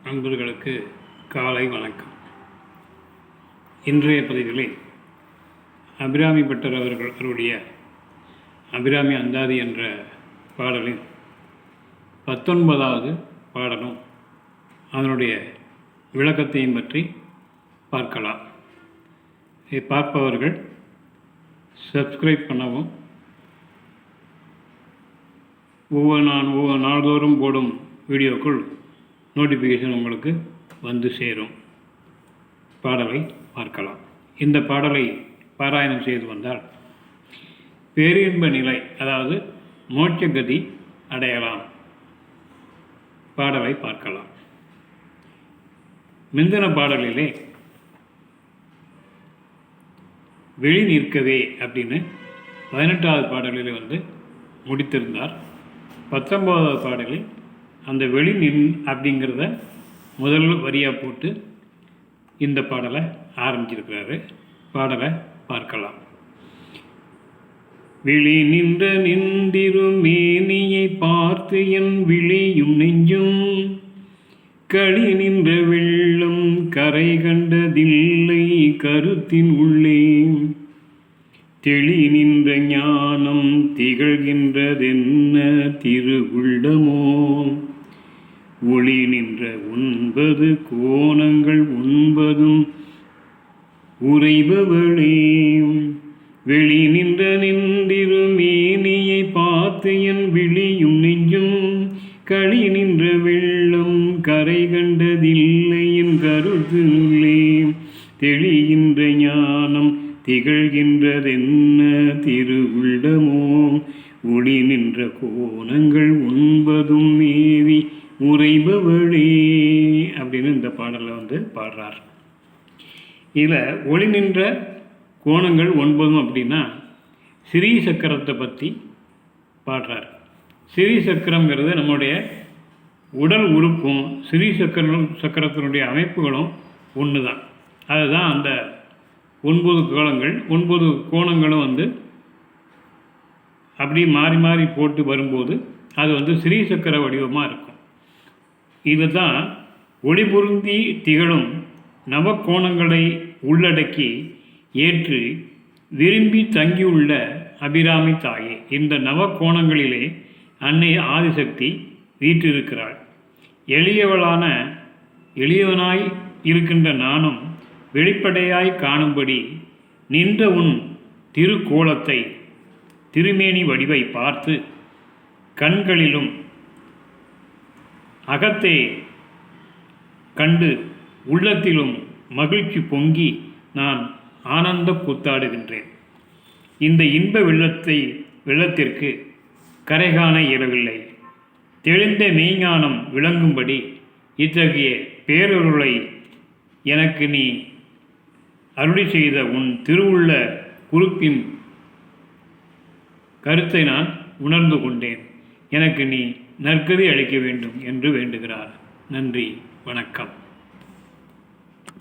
நண்பர்களுக்கு காலை வணக்கம். இன்றைய பதிவில் அபிராமி பட்டர் அவர்களுடைய அபிராமி அந்தாதி என்ற பாடலின் 19வது பாடலும் அதனுடைய விளக்கத்தையும் பற்றி பார்க்கலாம். இதை பார்ப்பவர்கள் சப்ஸ்கிரைப் பண்ணவும், ஒவ்வொரு நாள்தோறும் போடும் வீடியோக்குள் நோட்டிஃபிகேஷன் உங்களுக்கு வந்து சேரும். பாடலை பார்க்கலாம். இந்த பாடலை பாராயணம் செய்து வந்தால் பேரின்ப நிலை, அதாவது மோட்சகதி அடையலாம். பாடலை பார்க்கலாம். முந்தின பாடலிலே வெளி நிற்கவே அப்படின்னு 18வது பாடலில் முடித்திருந்தார். 19வது பாடலில் அந்த வெளி நின் அப்படிங்கிறத முதல் வரியாக போட்டு இந்த பாடலை ஆரம்பிச்சிருக்கிறாரு. பாடலை பார்க்கலாம். விழி நின்ற நின்றிரும் மேனியை பார்த்து என் விழியும் நெஞ்சும் களி நின்ற வெள்ளம் கரை கண்டதில்லை கருத்தின் உள்ளே தெளி நின்ற ஞானம் திகழ்கின்றதென்ன திருவுள்ளமோ ஒளி நின்ற 9 கோணங்கள் 9ம் உரைபவளே வெளி நின்ற நின்றிரு மேனியை பார்த்து என் விழியும் நெஞ்சும் களி நின்ற வெள்ளம் கரை கண்டதில்லை என் கருத்தினுள்ளே தெளிகின்ற ஞானம் திகழ்கின்றதென்ன திருவுள்ளமோ ஒளி நின்ற கோணங்கள் 9ம் மேவி உரைபவளே அப்படின்னு இந்த பாடலில் பாடுறார். இதில் ஒளி நின்ற கோணங்கள் 9ம் அப்படின்னா ஸ்ரீ சக்கரத்தை பற்றி பாடுறார். ஸ்ரீ சக்கரங்கிறது நம்முடைய உடல் உறுப்பும் ஸ்ரீ சக்கரத்தினுடைய அமைப்புகளும் ஒன்று தான். அதுதான் அந்த 9 கோணங்கள். 9 கோணங்களும் அப்படி மாறி மாறி போட்டு வரும்போது அது ஸ்ரீ சக்கர வடிவமாக இருக்கும். இது தான் ஒளி பொருந்தி திகழும் நவக்கோணங்களை உள்ளடக்கி ஏற்று விரும்பி தங்கியுள்ள அபிராமி தாயே. இந்த நவக்கோணங்களிலே அன்னை ஆதிசக்தி வீற்றிருக்கிறாள். எளியவனாய் இருக்கின்ற நானும் வெளிப்படையாய் காணும்படி நின்ற உன் திருக்கோலத்தை திருமேனி வடிவை பார்த்து கண்களிலும் அகத்தே கண்டு உள்ளத்திலும் மகிழ்ச்சி பொங்கி நான் ஆனந்த கூத்தாடுகின்றேன். இந்த இன்ப வெள்ளத்திற்கு கரைகாண இயலவில்லை. தெளிந்த மெய்ஞானம் விளங்கும்படி இத்தகைய பேரருளை எனக்கு நீ அருளி செய்த உன் திருவுள்ள குறிப்பின் கருத்தை நான் உணர்ந்து கொண்டேன். எனக்கு நீ நற்கதி அளிக்க வேண்டும் என்று வேண்டுகிறார். நன்றி, வணக்கம்.